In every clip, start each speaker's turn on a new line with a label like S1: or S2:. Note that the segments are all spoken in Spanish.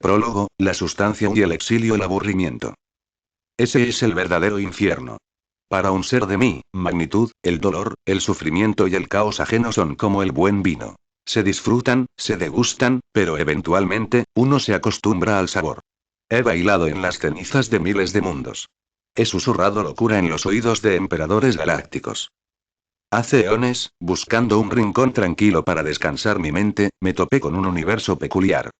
S1: Prólogo, la sustancia y el exilio, el aburrimiento. Ese es el verdadero infierno. Para un ser de mi magnitud, el dolor, el sufrimiento y el caos ajeno son como el buen vino. Se disfrutan, se degustan, pero eventualmente, uno se acostumbra al sabor. He bailado en las cenizas de miles de mundos. He susurrado locura en los oídos de emperadores galácticos. Hace eones, buscando un rincón tranquilo para descansar mi mente, me topé con un universo peculiar.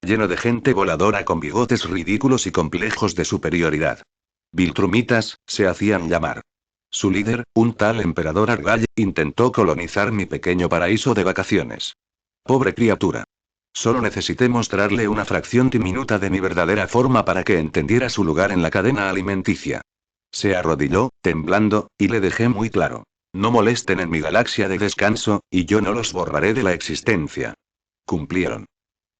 S1: Lleno de gente voladora con bigotes ridículos y complejos de superioridad. Viltrumitas, se hacían llamar. Su líder, un tal emperador Argall, intentó colonizar mi pequeño paraíso de vacaciones. Pobre criatura. Solo necesité mostrarle una fracción diminuta de mi verdadera forma para que entendiera su lugar en la cadena alimenticia. Se arrodilló, temblando, y le dejé muy claro. No molesten en mi galaxia de descanso, y yo no los borraré de la existencia. Cumplieron.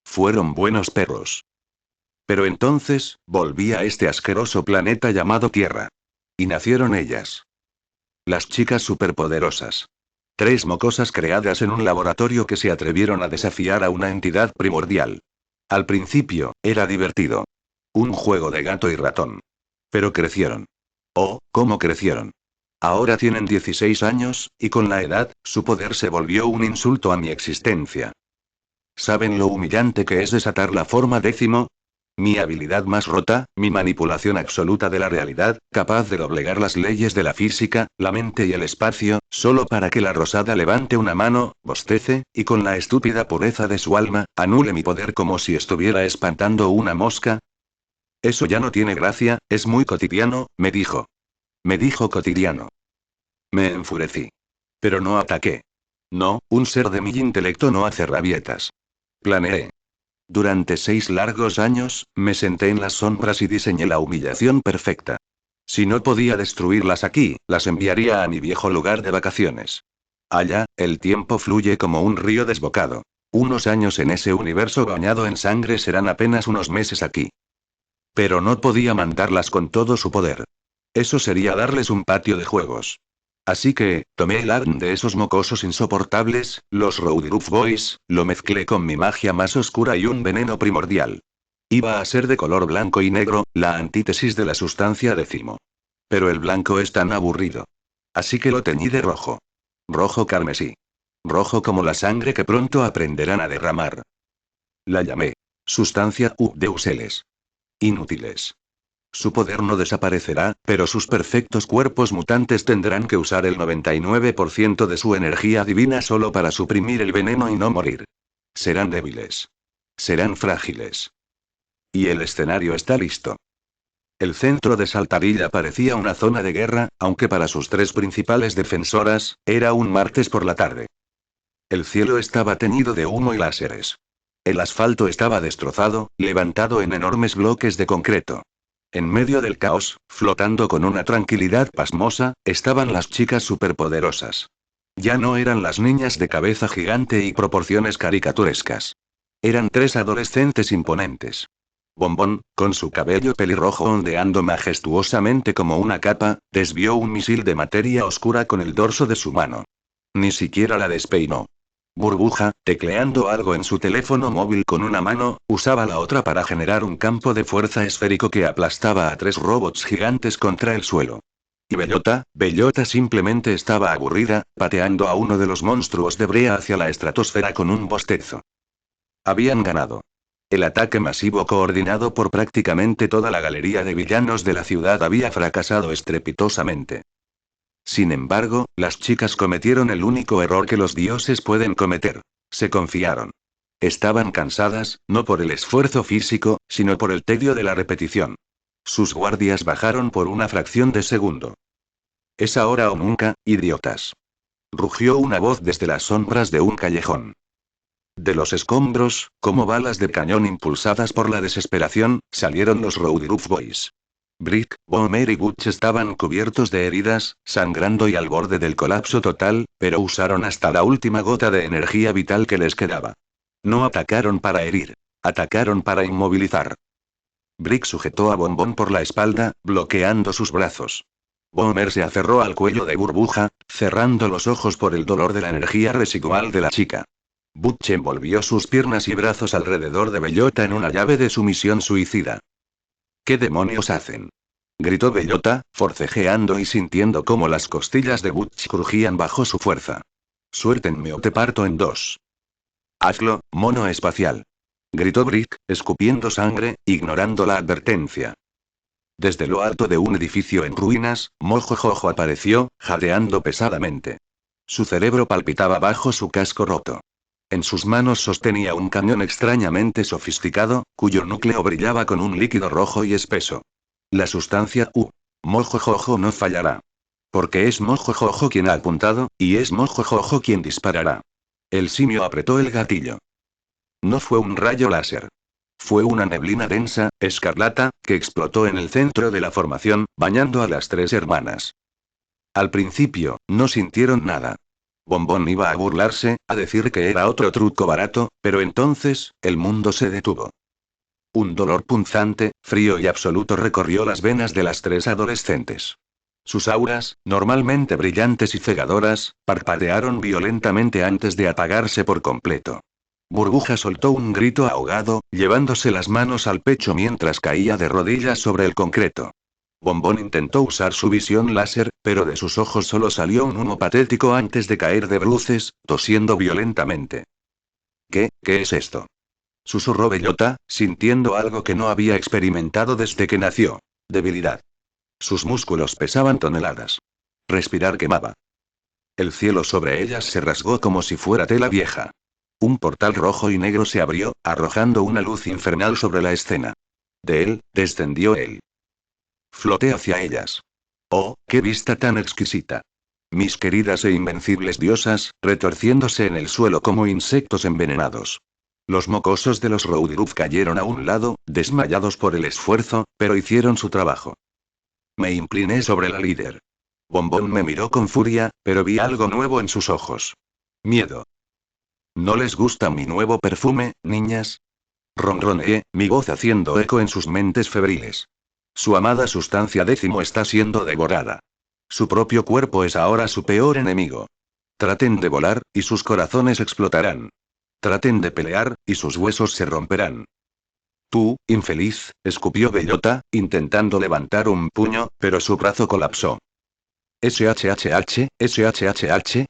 S1: Fueron buenos perros. Pero entonces, volví a este asqueroso planeta llamado Tierra. Y nacieron ellas. Las chicas superpoderosas. 3 mocosas creadas en un laboratorio que se atrevieron a desafiar a una entidad primordial. Al principio, era divertido. Un juego de gato y ratón. Pero crecieron. Oh, cómo crecieron. Ahora tienen 16 años, y con la edad, su poder se volvió un insulto a mi existencia. ¿Saben lo humillante que es desatar la forma décimo? Mi habilidad más rota, mi manipulación absoluta de la realidad, capaz de doblegar las leyes de la física, la mente y el espacio, solo para que la rosada levante una mano, bostece, y con la estúpida pureza de su alma, anule mi poder como si estuviera espantando una mosca. Eso ya no tiene gracia, es muy cotidiano, me dijo. Me dijo cotidiano. Me enfurecí. Pero no ataqué. No, un ser de mi intelecto no hace rabietas. Planeé. Durante 6 largos años, me senté en las sombras y diseñé la humillación perfecta. Si no podía destruirlas aquí, las enviaría a mi viejo lugar de vacaciones. Allá, el tiempo fluye como un río desbocado. Unos años en ese universo bañado en sangre serán apenas unos meses aquí. Pero no podía mandarlas con todo su poder. Eso sería darles un patio de juegos. Así que, tomé el ADN de esos mocosos insoportables, los Rowdyruff Boys, lo mezclé con mi magia más oscura y un veneno primordial. Iba a ser de color blanco y negro, la antítesis de la sustancia décimo. Pero el blanco es tan aburrido. Así que lo teñí de rojo. Rojo carmesí. Rojo como la sangre que pronto aprenderán a derramar. La llamé. Sustancia U Deuseles. Inútiles. Su poder no desaparecerá, pero sus perfectos cuerpos mutantes tendrán que usar el 99% de su energía divina solo para suprimir el veneno y no morir. Serán débiles. Serán frágiles. Y el escenario está listo. El centro de Saltarilla parecía una zona de guerra, aunque para sus 3 principales defensoras, era un martes por la tarde. El cielo estaba teñido de humo y láseres. El asfalto estaba destrozado, levantado en enormes bloques de concreto. En medio del caos, flotando con una tranquilidad pasmosa, estaban las chicas superpoderosas. Ya no eran las niñas de cabeza gigante y proporciones caricaturescas. Eran 3 adolescentes imponentes. Bombón, con su cabello pelirrojo ondeando majestuosamente como una capa, desvió un misil de materia oscura con el dorso de su mano. Ni siquiera la despeinó. Burbuja, tecleando algo en su teléfono móvil con una mano, usaba la otra para generar un campo de fuerza esférico que aplastaba a 3 robots gigantes contra el suelo. Y Bellota simplemente estaba aburrida, pateando a uno de los monstruos de brea hacia la estratosfera con un bostezo. Habían ganado. El ataque masivo coordinado por prácticamente toda la galería de villanos de la ciudad había fracasado estrepitosamente. Sin embargo, las chicas cometieron el único error que los dioses pueden cometer. Se confiaron. Estaban cansadas, no por el esfuerzo físico, sino por el tedio de la repetición. Sus guardias bajaron por una fracción de segundo. Es ahora o nunca, idiotas. Rugió una voz desde las sombras de un callejón. De los escombros, como balas de cañón impulsadas por la desesperación, salieron los Rowdyruff Boys. Brick, Boomer y Butch estaban cubiertos de heridas, sangrando y al borde del colapso total, pero usaron hasta la última gota de energía vital que les quedaba. No atacaron para herir. Atacaron para inmovilizar. Brick sujetó a Bombón por la espalda, bloqueando sus brazos. Boomer se aferró al cuello de Burbuja, cerrando los ojos por el dolor de la energía residual de la chica. Butch envolvió sus piernas y brazos alrededor de Bellota en una llave de su misión suicida. ¿Qué demonios hacen? Gritó Bellota, forcejeando y sintiendo cómo las costillas de Butch crujían bajo su fuerza. Suéltenme o te parto en dos. Hazlo, mono espacial. Gritó Brick, escupiendo sangre, ignorando la advertencia. Desde lo alto de un edificio en ruinas, Mojojojo apareció, jadeando pesadamente. Su cerebro palpitaba bajo su casco roto. En sus manos sostenía un cañón extrañamente sofisticado, cuyo núcleo brillaba con un líquido rojo y espeso. La sustancia Mojojojo no fallará. Porque es Mojojojo quien ha apuntado, y es Mojojojo quien disparará. El simio apretó el gatillo. No fue un rayo láser. Fue una neblina densa, escarlata, que explotó en el centro de la formación, bañando a las tres hermanas. Al principio, no sintieron nada. Bombón iba a burlarse, a decir que era otro truco barato, pero entonces, el mundo se detuvo. Un dolor punzante, frío y absoluto recorrió las venas de las tres adolescentes. Sus auras, normalmente brillantes y cegadoras, parpadearon violentamente antes de apagarse por completo. Burbuja soltó un grito ahogado, llevándose las manos al pecho mientras caía de rodillas sobre el concreto. Bombón intentó usar su visión láser, pero de sus ojos solo salió un humo patético antes de caer de bruces, tosiendo violentamente. ¿Qué es esto? Susurró Bellota, sintiendo algo que no había experimentado desde que nació. Debilidad. Sus músculos pesaban toneladas. Respirar quemaba. El cielo sobre ellas se rasgó como si fuera tela vieja. Un portal rojo y negro se abrió, arrojando una luz infernal sobre la escena. De él, descendió él. Floté hacia ellas. ¡Oh, qué vista tan exquisita! Mis queridas e invencibles diosas, retorciéndose en el suelo como insectos envenenados. Los mocosos de los Roudiruf cayeron a un lado, desmayados por el esfuerzo, pero hicieron su trabajo. Me incliné sobre la líder. Bombón me miró con furia, pero vi algo nuevo en sus ojos. Miedo. ¿No les gusta mi nuevo perfume, niñas? Ronroneé, mi voz haciendo eco en sus mentes febriles. Su amada sustancia décimo está siendo devorada. Su propio cuerpo es ahora su peor enemigo. Traten de volar, y sus corazones explotarán. Traten de pelear, y sus huesos se romperán. Tú, infeliz, escupió Bellota, intentando levantar un puño, pero su brazo colapsó. SHHH,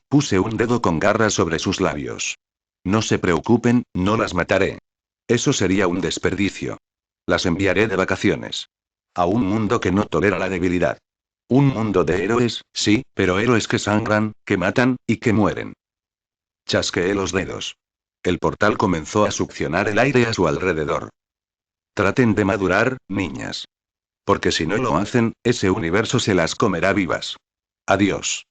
S1: puse un dedo con garras sobre sus labios. No se preocupen, no las mataré. Eso sería un desperdicio. Las enviaré de vacaciones. A un mundo que no tolera la debilidad. Un mundo de héroes, sí, pero héroes que sangran, que matan, y que mueren. Chasqueé los dedos. El portal comenzó a succionar el aire a su alrededor. Traten de madurar, niñas. Porque si no lo hacen, ese universo se las comerá vivas. Adiós.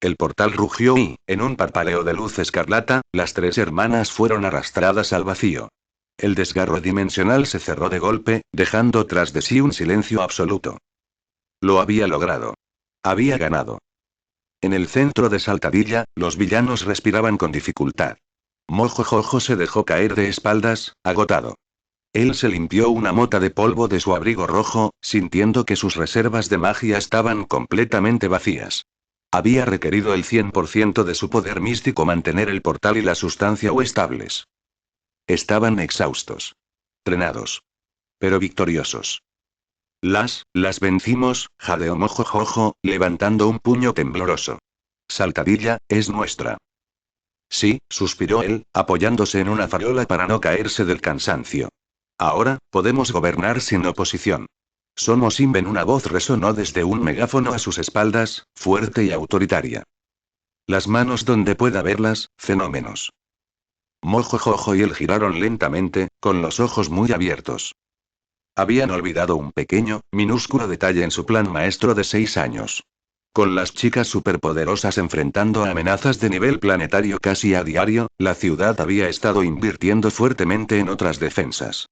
S1: El portal rugió y, en un parpaleo de luz escarlata, las tres hermanas fueron arrastradas al vacío. El desgarro dimensional se cerró de golpe, dejando tras de sí un silencio absoluto. Lo había logrado. Había ganado. En el centro de Saltadilla, los villanos respiraban con dificultad. Mojojojo se dejó caer de espaldas, agotado. Él se limpió una mota de polvo de su abrigo rojo, sintiendo que sus reservas de magia estaban completamente vacías. Había requerido el 100% de su poder místico mantener el portal y la sustancia estables. Estaban exhaustos. Drenados. Pero victoriosos. Las vencimos, jadeó Mojojojo, levantando un puño tembloroso. Saltadilla, es nuestra. Sí, suspiró él, apoyándose en una farola para no caerse del cansancio. Ahora, podemos gobernar sin oposición. Somos Inven. Una voz resonó desde un megáfono a sus espaldas, fuerte y autoritaria. Las manos donde pueda verlas, fenómenos. Mojojojo y él giraron lentamente, con los ojos muy abiertos. Habían olvidado un pequeño, minúsculo detalle en su plan maestro de 6 años. Con las chicas superpoderosas enfrentando a amenazas de nivel planetario casi a diario, la ciudad había estado invirtiendo fuertemente en otras defensas.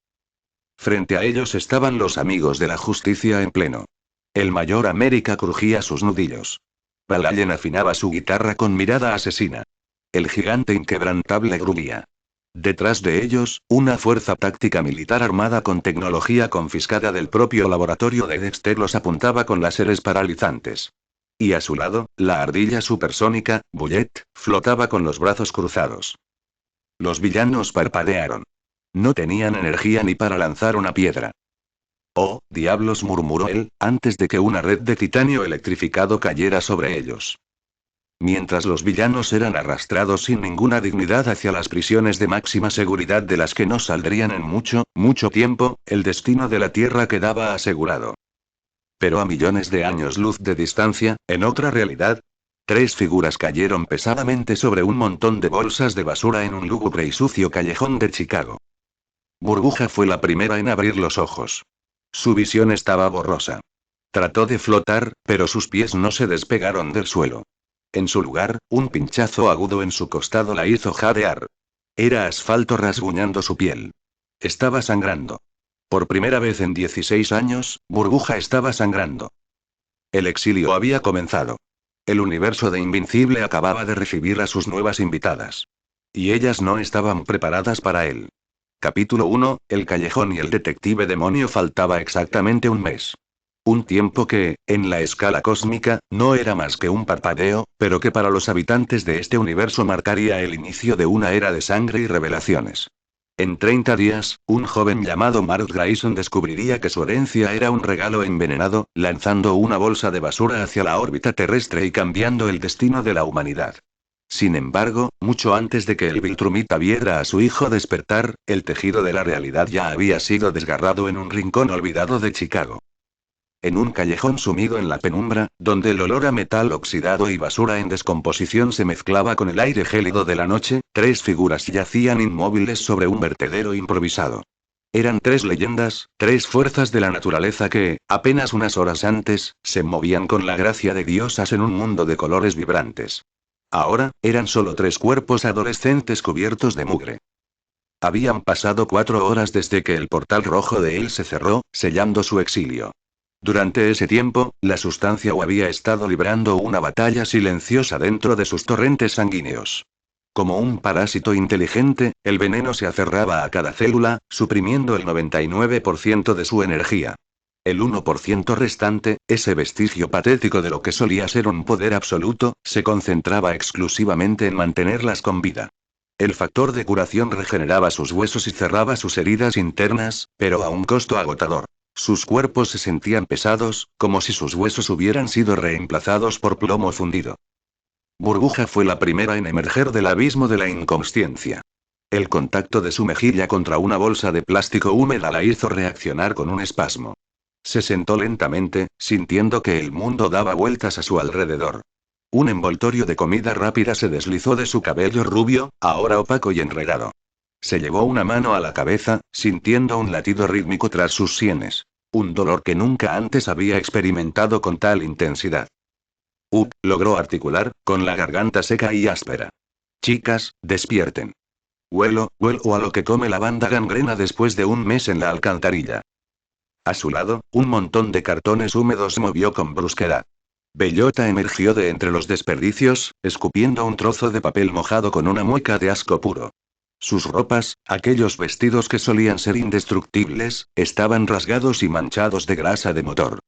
S1: Frente a ellos estaban los amigos de la justicia en pleno. El mayor América crujía sus nudillos. Palallen afinaba su guitarra con mirada asesina. El gigante inquebrantable gruñía. Detrás de ellos, una fuerza táctica militar armada con tecnología confiscada del propio laboratorio de Dexter los apuntaba con láseres paralizantes. Y a su lado, la ardilla supersónica, Bullet, flotaba con los brazos cruzados. Los villanos parpadearon. No tenían energía ni para lanzar una piedra. Oh, diablos, murmuró él, antes de que una red de titanio electrificado cayera sobre ellos. Mientras los villanos eran arrastrados sin ninguna dignidad hacia las prisiones de máxima seguridad de las que no saldrían en mucho, mucho tiempo, el destino de la Tierra quedaba asegurado. Pero a millones de años luz de distancia, en otra realidad, tres figuras cayeron pesadamente sobre un montón de bolsas de basura en un lúgubre y sucio callejón de Chicago. Burbuja fue la primera en abrir los ojos. Su visión estaba borrosa. Trató de flotar, pero sus pies no se despegaron del suelo. En su lugar, un pinchazo agudo en su costado la hizo jadear. Era asfalto rasguñando su piel. Estaba sangrando. Por primera vez en 16 años, Burbuja estaba sangrando. El exilio había comenzado. El universo de Invincible acababa de recibir a sus nuevas invitadas. Y ellas no estaban preparadas para él. Capítulo 1, El callejón y el detective demonio. Faltaba exactamente un mes. Un tiempo que, en la escala cósmica, no era más que un parpadeo, pero que para los habitantes de este universo marcaría el inicio de una era de sangre y revelaciones. En 30 días, un joven llamado Mark Grayson descubriría que su herencia era un regalo envenenado, lanzando una bolsa de basura hacia la órbita terrestre y cambiando el destino de la humanidad. Sin embargo, mucho antes de que el Viltrumita viera a su hijo despertar, el tejido de la realidad ya había sido desgarrado en un rincón olvidado de Chicago. En un callejón sumido en la penumbra, donde el olor a metal oxidado y basura en descomposición se mezclaba con el aire gélido de la noche, tres figuras yacían inmóviles sobre un vertedero improvisado. Eran tres leyendas, tres fuerzas de la naturaleza que, apenas unas horas antes, se movían con la gracia de diosas en un mundo de colores vibrantes. Ahora, eran solo tres cuerpos adolescentes cubiertos de mugre. Habían pasado 4 horas desde que el portal rojo de él se cerró, sellando su exilio. Durante ese tiempo, la sustancia O había estado librando una batalla silenciosa dentro de sus torrentes sanguíneos. Como un parásito inteligente, el veneno se aferraba a cada célula, suprimiendo el 99% de su energía. El 1% restante, ese vestigio patético de lo que solía ser un poder absoluto, se concentraba exclusivamente en mantenerlas con vida. El factor de curación regeneraba sus huesos y cerraba sus heridas internas, pero a un costo agotador. Sus cuerpos se sentían pesados, como si sus huesos hubieran sido reemplazados por plomo fundido. Burbuja fue la primera en emerger del abismo de la inconsciencia. El contacto de su mejilla contra una bolsa de plástico húmeda la hizo reaccionar con un espasmo. Se sentó lentamente, sintiendo que el mundo daba vueltas a su alrededor. Un envoltorio de comida rápida se deslizó de su cabello rubio, ahora opaco y enredado. Se llevó una mano a la cabeza, sintiendo un latido rítmico tras sus sienes. Un dolor que nunca antes había experimentado con tal intensidad. Logró articular, con la garganta seca y áspera. Chicas, despierten. Huelo a lo que come la banda gangrena después de un mes en la alcantarilla. A su lado, un montón de cartones húmedos se movió con brusquedad. Bellota emergió de entre los desperdicios, escupiendo un trozo de papel mojado con una mueca de asco puro. Sus ropas, aquellos vestidos que solían ser indestructibles, estaban rasgados y manchados de grasa de motor.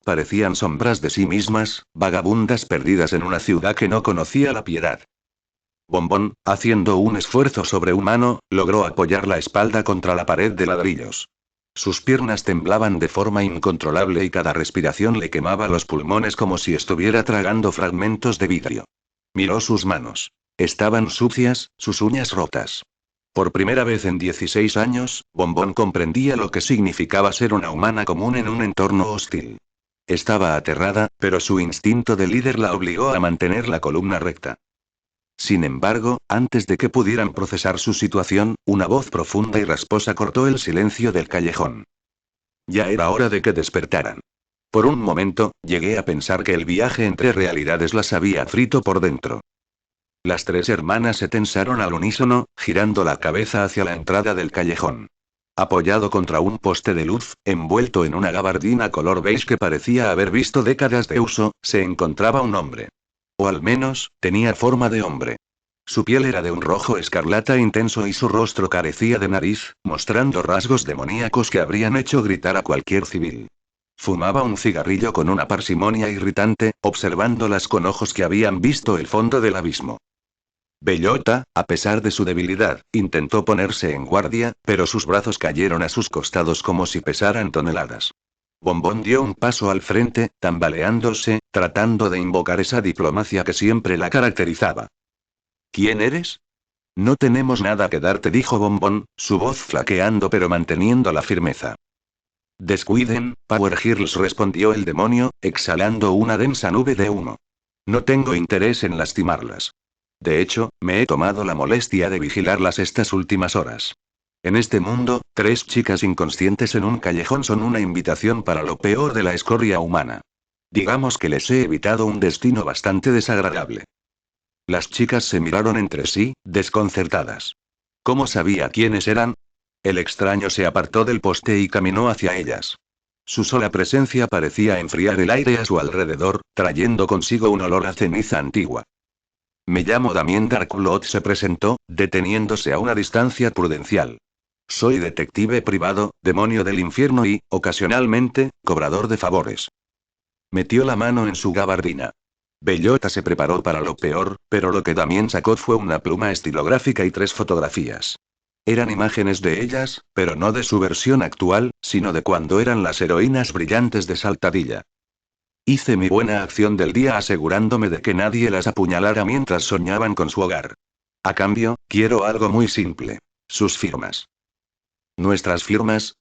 S1: Parecían sombras de sí mismas, vagabundas perdidas en una ciudad que no conocía la piedad. Bombón, haciendo un esfuerzo sobrehumano, logró apoyar la espalda contra la pared de ladrillos. Sus piernas temblaban de forma incontrolable y cada respiración le quemaba los pulmones como si estuviera tragando fragmentos de vidrio. Miró sus manos. Estaban sucias, sus uñas rotas. Por primera vez en 16 años, Bombón comprendía lo que significaba ser una humana común en un entorno hostil. Estaba aterrada, pero su instinto de líder la obligó a mantener la columna recta. Sin embargo, antes de que pudieran procesar su situación, una voz profunda y rasposa cortó el silencio del callejón. Ya era hora de que despertaran. Por un momento, llegué a pensar que el viaje entre realidades las había frito por dentro. Las tres hermanas se tensaron al unísono, girando la cabeza hacia la entrada del callejón. Apoyado contra un poste de luz, envuelto en una gabardina color beige que parecía haber visto décadas de uso, se encontraba un hombre. O al menos, tenía forma de hombre. Su piel era de un rojo escarlata intenso y su rostro carecía de nariz, mostrando rasgos demoníacos que habrían hecho gritar a cualquier civil. Fumaba un cigarrillo con una parsimonia irritante, observándolas con ojos que habían visto el fondo del abismo. Bellota, a pesar de su debilidad, intentó ponerse en guardia, pero sus brazos cayeron a sus costados como si pesaran toneladas. Bombón dio un paso al frente, tambaleándose, tratando de invocar esa diplomacia que siempre la caracterizaba. ¿Quién eres? No tenemos nada que darte, dijo Bombón, su voz flaqueando pero manteniendo la firmeza. Descuiden, Power Girls, respondió el demonio, exhalando una densa nube de humo. No tengo interés en lastimarlas. De hecho, me he tomado la molestia de vigilarlas estas últimas horas. En este mundo, 3 chicas inconscientes en un callejón son una invitación para lo peor de la escoria humana. Digamos que les he evitado un destino bastante desagradable. Las chicas se miraron entre sí, desconcertadas. ¿Cómo sabía quiénes eran? El extraño se apartó del poste y caminó hacia ellas. Su sola presencia parecía enfriar el aire a su alrededor, trayendo consigo un olor a ceniza antigua. Me llamo Damien Darkblood, se presentó, deteniéndose a una distancia prudencial. Soy detective privado, demonio del infierno y, ocasionalmente, cobrador de favores. Metió la mano en su gabardina. Bellota se preparó para lo peor, pero lo que Damien sacó fue una pluma estilográfica y 3 fotografías. Eran imágenes de ellas, pero no de su versión actual, sino de cuando eran las heroínas brillantes de Saltadilla. Hice mi buena acción del día asegurándome de que nadie las apuñalara mientras soñaban con su hogar. A cambio, quiero algo muy simple. Sus firmas. ¿Nuestras firmas?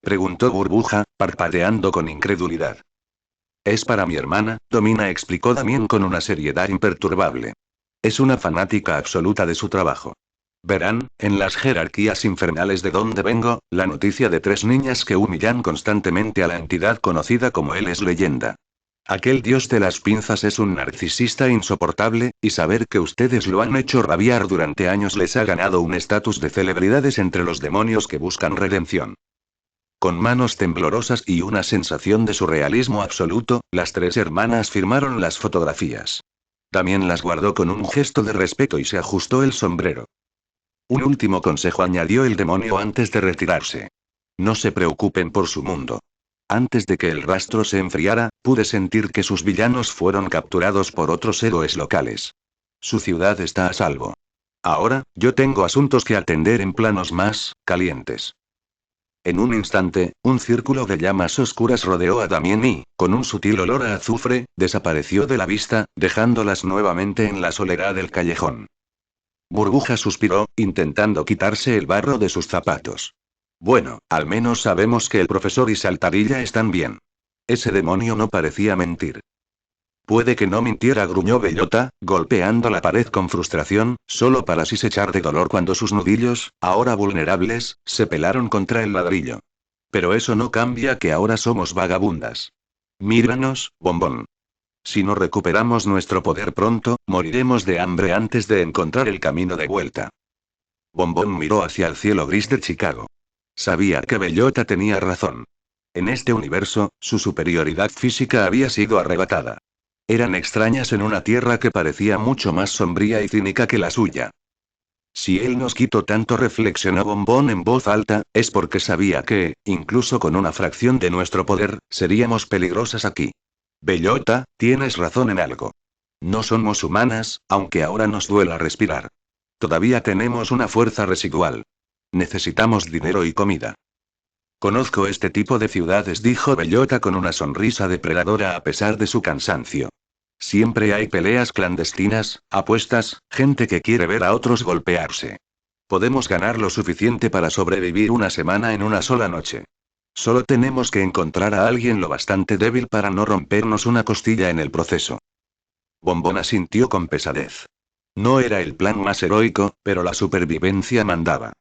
S1: Preguntó Burbuja, parpadeando con incredulidad. Es para mi hermana, Domina, explicó Damien con una seriedad imperturbable. Es una fanática absoluta de su trabajo. Verán, en las jerarquías infernales de donde vengo, la noticia de 3 niñas que humillan constantemente a la entidad conocida como él es leyenda. Aquel dios de las pinzas es un narcisista insoportable, y saber que ustedes lo han hecho rabiar durante años les ha ganado un estatus de celebridades entre los demonios que buscan redención. Con manos temblorosas y una sensación de surrealismo absoluto, las 3 hermanas firmaron las fotografías. También las guardó con un gesto de respeto y se ajustó el sombrero. Un último consejo, añadió el demonio antes de retirarse. No se preocupen por su mundo. Antes de que el rastro se enfriara, pude sentir que sus villanos fueron capturados por otros héroes locales. Su ciudad está a salvo. Ahora, yo tengo asuntos que atender en planos más calientes. En un instante, un círculo de llamas oscuras rodeó a Damien y, con un sutil olor a azufre, desapareció de la vista, dejándolas nuevamente en la soledad del callejón. Burbuja suspiró, intentando quitarse el barro de sus zapatos. Bueno, al menos sabemos que el profesor y Saltadilla están bien. Ese demonio no parecía mentir. Puede que no mintiera, gruñó Bellota, golpeando la pared con frustración, solo para así echar de dolor cuando sus nudillos, ahora vulnerables, se pelaron contra el ladrillo. Pero eso no cambia que ahora somos vagabundas. Míranos, Bombón. Si no recuperamos nuestro poder pronto, moriremos de hambre antes de encontrar el camino de vuelta. Bombón miró hacia el cielo gris de Chicago. Sabía que Bellota tenía razón. En este universo, su superioridad física había sido arrebatada. Eran extrañas en una tierra que parecía mucho más sombría y cínica que la suya. Si él nos quitó tanto, reflexionó Bombón en voz alta, es porque sabía que, incluso con una fracción de nuestro poder, seríamos peligrosas aquí. Bellota, tienes razón en algo. No somos humanas, aunque ahora nos duela respirar. Todavía tenemos una fuerza residual. Necesitamos dinero y comida. Conozco este tipo de ciudades, dijo Bellota con una sonrisa depredadora a pesar de su cansancio. Siempre hay peleas clandestinas, apuestas, gente que quiere ver a otros golpearse. Podemos ganar lo suficiente para sobrevivir una semana en una sola noche. Solo tenemos que encontrar a alguien lo bastante débil para no rompernos una costilla en el proceso. Bombón asintió con pesadez. No era el plan más heroico, pero la supervivencia mandaba.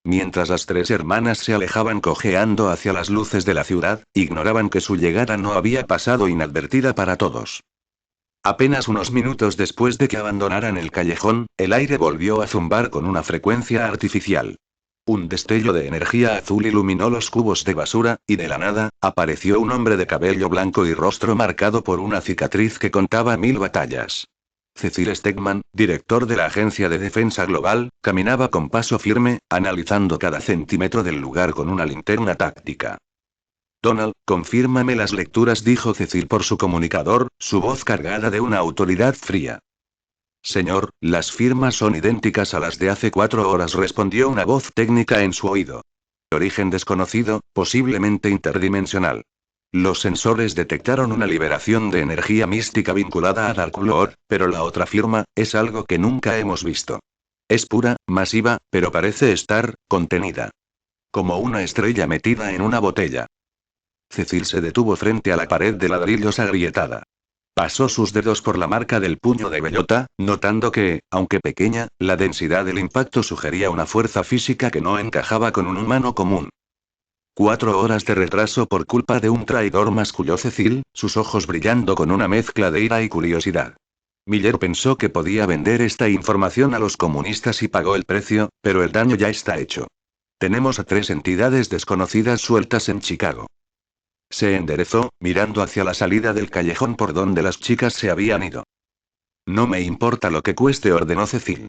S1: Mientras las 3 hermanas se alejaban cojeando hacia las luces de la ciudad, ignoraban que su llegada no había pasado inadvertida para todos. Apenas unos minutos después de que abandonaran el callejón, el aire volvió a zumbar con una frecuencia artificial. Un destello de energía azul iluminó los cubos de basura, y de la nada, apareció un hombre de cabello blanco y rostro marcado por una cicatriz que contaba 1000 batallas. Cecil Stegman, director de la Agencia de Defensa Global, caminaba con paso firme, analizando cada centímetro del lugar con una linterna táctica. Donald, confírmame las lecturas, dijo Cecil por su comunicador, su voz cargada de una autoridad fría. Señor, las firmas son idénticas a las de hace 4 horas, respondió una voz técnica en su oído. Origen desconocido, posiblemente interdimensional. Los sensores detectaron una liberación de energía mística vinculada a Dark Lord, pero la otra firma es algo que nunca hemos visto. Es pura, masiva, pero parece estar contenida. Como una estrella metida en una botella. Cecil se detuvo frente a la pared de ladrillos agrietada. Pasó sus dedos por la marca del puño de bellota, notando que, aunque pequeña, la densidad del impacto sugería una fuerza física que no encajaba con un humano común. 4 horas de retraso por culpa de un traidor, masculló Cecil, sus ojos brillando con una mezcla de ira y curiosidad. Miller pensó que podía vender esta información a los comunistas y pagó el precio, pero el daño ya está hecho. Tenemos a 3 entidades desconocidas sueltas en Chicago. Se enderezó, mirando hacia la salida del callejón por donde las chicas se habían ido. No me importa lo que cueste, ordenó Cecil.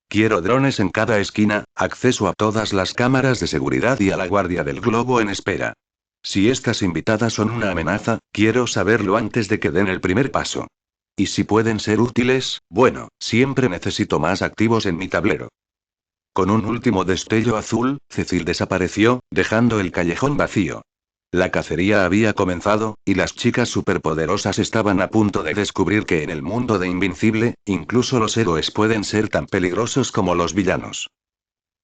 S1: Quiero drones en cada esquina, acceso a todas las cámaras de seguridad y a la guardia del globo en espera. Si estas invitadas son una amenaza, quiero saberlo antes de que den el primer paso. Y si pueden ser útiles, bueno, siempre necesito más activos en mi tablero. Con un último destello azul, Cecil desapareció, dejando el callejón vacío. La cacería había comenzado, y las chicas superpoderosas estaban a punto de descubrir que en el mundo de Invincible, incluso los héroes pueden ser tan peligrosos como los villanos.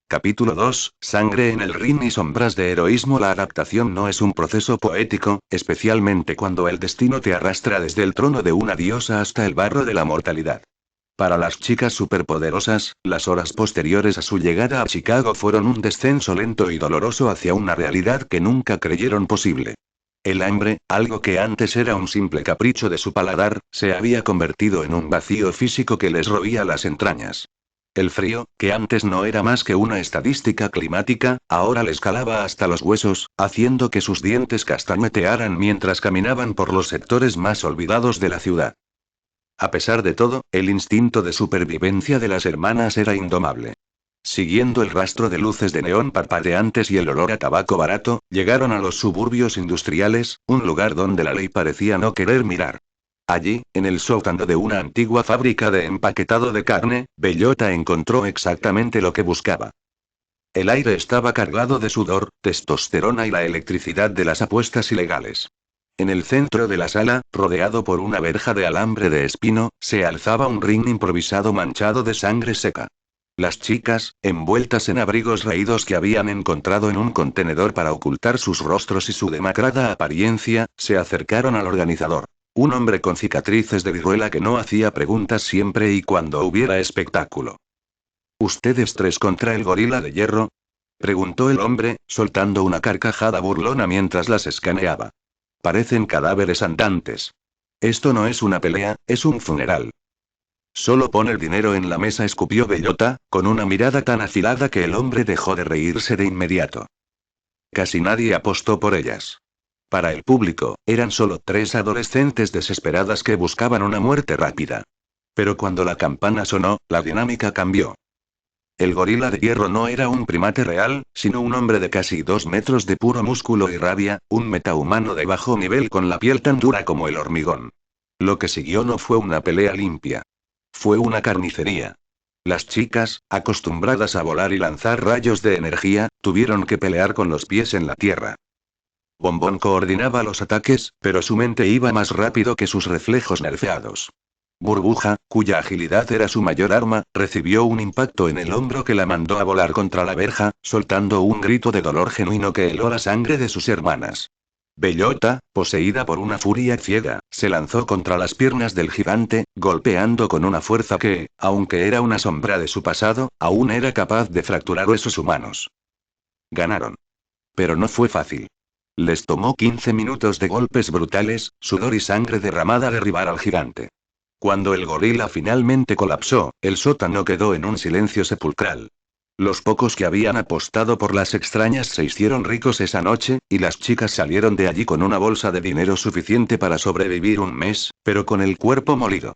S1: Capítulo 2, Sangre en el ring y sombras de heroísmo. La adaptación no es un proceso poético, especialmente cuando el destino te arrastra desde el trono de una diosa hasta el barro de la mortalidad. Para las chicas superpoderosas, las horas posteriores a su llegada a Chicago fueron un descenso lento y doloroso hacia una realidad que nunca creyeron posible. El hambre, algo que antes era un simple capricho de su paladar, se había convertido en un vacío físico que les roía las entrañas. El frío, que antes no era más que una estadística climática, ahora les calaba hasta los huesos, haciendo que sus dientes castañetearan mientras caminaban por los sectores más olvidados de la ciudad. A pesar de todo, el instinto de supervivencia de las hermanas era indomable. Siguiendo el rastro de luces de neón parpadeantes y el olor a tabaco barato, llegaron a los suburbios industriales, un lugar donde la ley parecía no querer mirar. Allí, en el sótano de una antigua fábrica de empaquetado de carne, Bellota encontró exactamente lo que buscaba. El aire estaba cargado de sudor, testosterona y la electricidad de las apuestas ilegales. En el centro de la sala, rodeado por una verja de alambre de espino, se alzaba un ring improvisado manchado de sangre seca. Las chicas, envueltas en abrigos raídos que habían encontrado en un contenedor para ocultar sus rostros y su demacrada apariencia, se acercaron al organizador. Un hombre con cicatrices de viruela que no hacía preguntas siempre y cuando hubiera espectáculo. ¿Ustedes 3 contra el gorila de hierro?, preguntó el hombre, soltando una carcajada burlona mientras las escaneaba. Parecen cadáveres andantes. Esto no es una pelea, es un funeral. Solo pon el dinero en la mesa, escupió Bellota, con una mirada tan afilada que el hombre dejó de reírse de inmediato. Casi nadie apostó por ellas. Para el público, eran solo 3 adolescentes desesperadas que buscaban una muerte rápida. Pero cuando la campana sonó, la dinámica cambió. El gorila de hierro no era un primate real, sino un hombre de casi 2 metros de puro músculo y rabia, un metahumano de bajo nivel con la piel tan dura como el hormigón. Lo que siguió no fue una pelea limpia. Fue una carnicería. Las chicas, acostumbradas a volar y lanzar rayos de energía, tuvieron que pelear con los pies en la tierra. Bombón coordinaba los ataques, pero su mente iba más rápido que sus reflejos nerfeados. Burbuja, cuya agilidad era su mayor arma, recibió un impacto en el hombro que la mandó a volar contra la verja, soltando un grito de dolor genuino que heló la sangre de sus hermanas. Bellota, poseída por una furia ciega, se lanzó contra las piernas del gigante, golpeando con una fuerza que, aunque era una sombra de su pasado, aún era capaz de fracturar huesos humanos. Ganaron. Pero no fue fácil. Les tomó 15 minutos de golpes brutales, sudor y sangre derramada derribar al gigante. Cuando el gorila finalmente colapsó, el sótano quedó en un silencio sepulcral. Los pocos que habían apostado por las extrañas se hicieron ricos esa noche, y las chicas salieron de allí con una bolsa de dinero suficiente para sobrevivir un mes, pero con el cuerpo molido.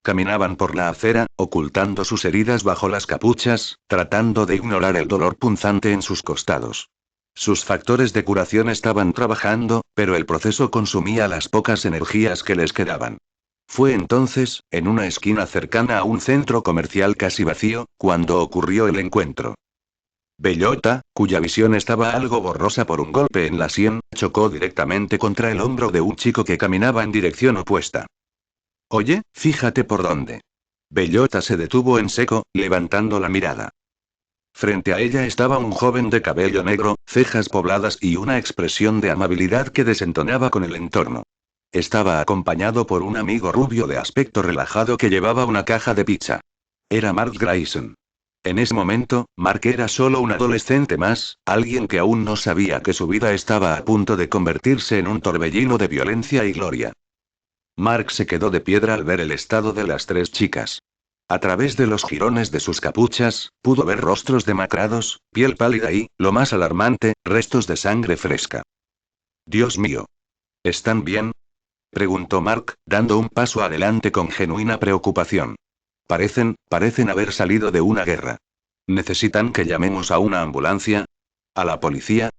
S1: Caminaban por la acera, ocultando sus heridas bajo las capuchas, tratando de ignorar el dolor punzante en sus costados. Sus factores de curación estaban trabajando, pero el proceso consumía las pocas energías que les quedaban. Fue entonces, en una esquina cercana a un centro comercial casi vacío, cuando ocurrió el encuentro. Bellota, cuya visión estaba algo borrosa por un golpe en la sien, chocó directamente contra el hombro de un chico que caminaba en dirección opuesta. Oye, fíjate por dónde. Bellota se detuvo en seco, levantando la mirada. Frente a ella estaba un joven de cabello negro, cejas pobladas y una expresión de amabilidad que desentonaba con el entorno. Estaba acompañado por un amigo rubio de aspecto relajado que llevaba una caja de pizza. Era Mark Grayson. En ese momento, Mark era solo un adolescente más, alguien que aún no sabía que su vida estaba a punto de convertirse en un torbellino de violencia y gloria. Mark se quedó de piedra al ver el estado de las tres chicas. A través de los jirones de sus capuchas, pudo ver rostros demacrados, piel pálida y, lo más alarmante, restos de sangre fresca. Dios mío. ¿Están bien? Preguntó Mark, dando un paso adelante con genuina preocupación. Parecen haber salido de una guerra. ¿Necesitan que llamemos a una ambulancia? ¿A la policía?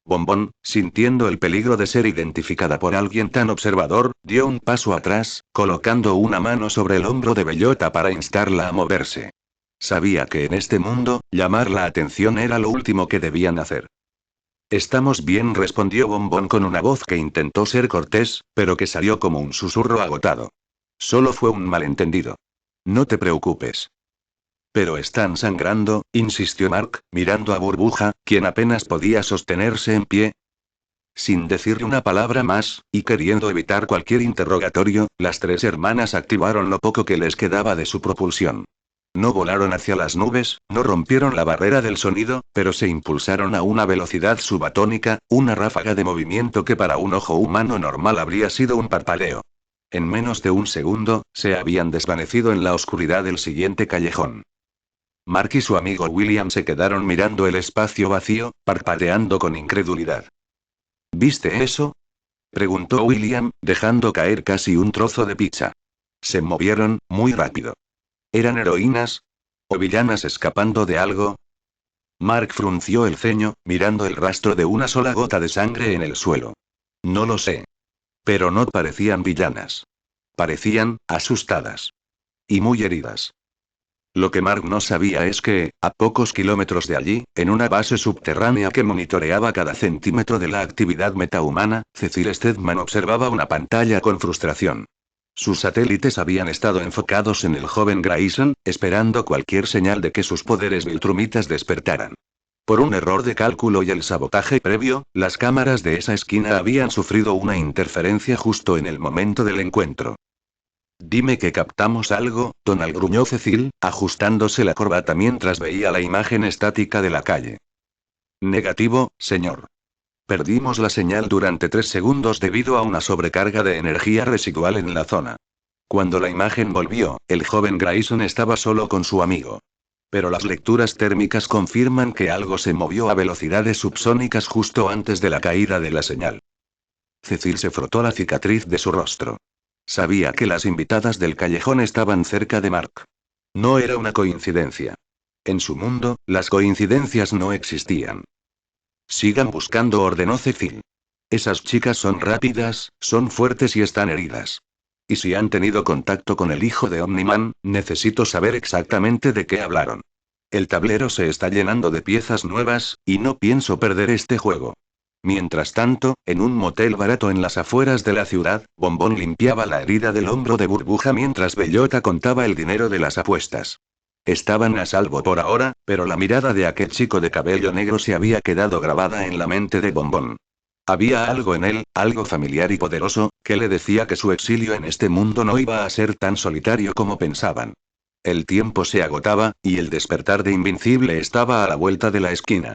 S1: Bombón, sintiendo el peligro de ser identificada por alguien tan observador, dio un paso atrás, colocando una mano sobre el hombro de Bellota para instarla a moverse. Sabía que en este mundo, llamar la atención era lo último que debían hacer. Estamos bien, respondió Bombón con una voz que intentó ser cortés, pero que salió como un susurro agotado. Solo fue un malentendido. No te preocupes. Pero están sangrando, insistió Mark, mirando a Burbuja, quien apenas podía sostenerse en pie. Sin decir una palabra más, y queriendo evitar cualquier interrogatorio, las tres hermanas activaron lo poco que les quedaba de su propulsión. No volaron hacia las nubes, no rompieron la barrera del sonido, pero se impulsaron a una velocidad subatónica, una ráfaga de movimiento que para un ojo humano normal habría sido un parpadeo. En menos de un segundo, se habían desvanecido en la oscuridad del siguiente callejón. Mark y su amigo William se quedaron mirando el espacio vacío, parpadeando con incredulidad. ¿Viste eso? Preguntó William, dejando caer casi un trozo de pizza. Se movieron, muy rápido. ¿Eran heroínas? ¿O villanas escapando de algo? Mark frunció el ceño, mirando el rastro de una sola gota de sangre en el suelo. No lo sé. Pero no parecían villanas. Parecían, asustadas. Y muy heridas. Lo que Mark no sabía es que, a pocos kilómetros de allí, en una base subterránea que monitoreaba cada centímetro de la actividad metahumana, Cecil Stedman observaba una pantalla con frustración. Sus satélites habían estado enfocados en el joven Grayson, esperando cualquier señal de que sus poderes viltrumitas despertaran. Por un error de cálculo y el sabotaje previo, las cámaras de esa esquina habían sufrido una interferencia justo en el momento del encuentro. Dime que captamos algo, tonal, gruñó Cecil, ajustándose la corbata mientras veía la imagen estática de la calle. Negativo, señor. Perdimos la señal durante 3 segundos debido a una sobrecarga de energía residual en la zona. Cuando la imagen volvió, el joven Grayson estaba solo con su amigo. Pero las lecturas térmicas confirman que algo se movió a velocidades subsónicas justo antes de la caída de la señal. Cecil se frotó la cicatriz de su rostro. Sabía que las invitadas del callejón estaban cerca de Mark. No era una coincidencia. En su mundo, las coincidencias no existían. Sigan buscando, ordenó Cecil. Esas chicas son rápidas, son fuertes y están heridas. Y si han tenido contacto con el hijo de Omniman, necesito saber exactamente de qué hablaron. El tablero se está llenando de piezas nuevas, y no pienso perder este juego. Mientras tanto, en un motel barato en las afueras de la ciudad, Bombón limpiaba la herida del hombro de Burbuja mientras Bellota contaba el dinero de las apuestas. Estaban a salvo por ahora, pero la mirada de aquel chico de cabello negro se había quedado grabada en la mente de Bombón. Había algo en él, algo familiar y poderoso, que le decía que su exilio en este mundo no iba a ser tan solitario como pensaban. El tiempo se agotaba, y el despertar de Invincible estaba a la vuelta de la esquina.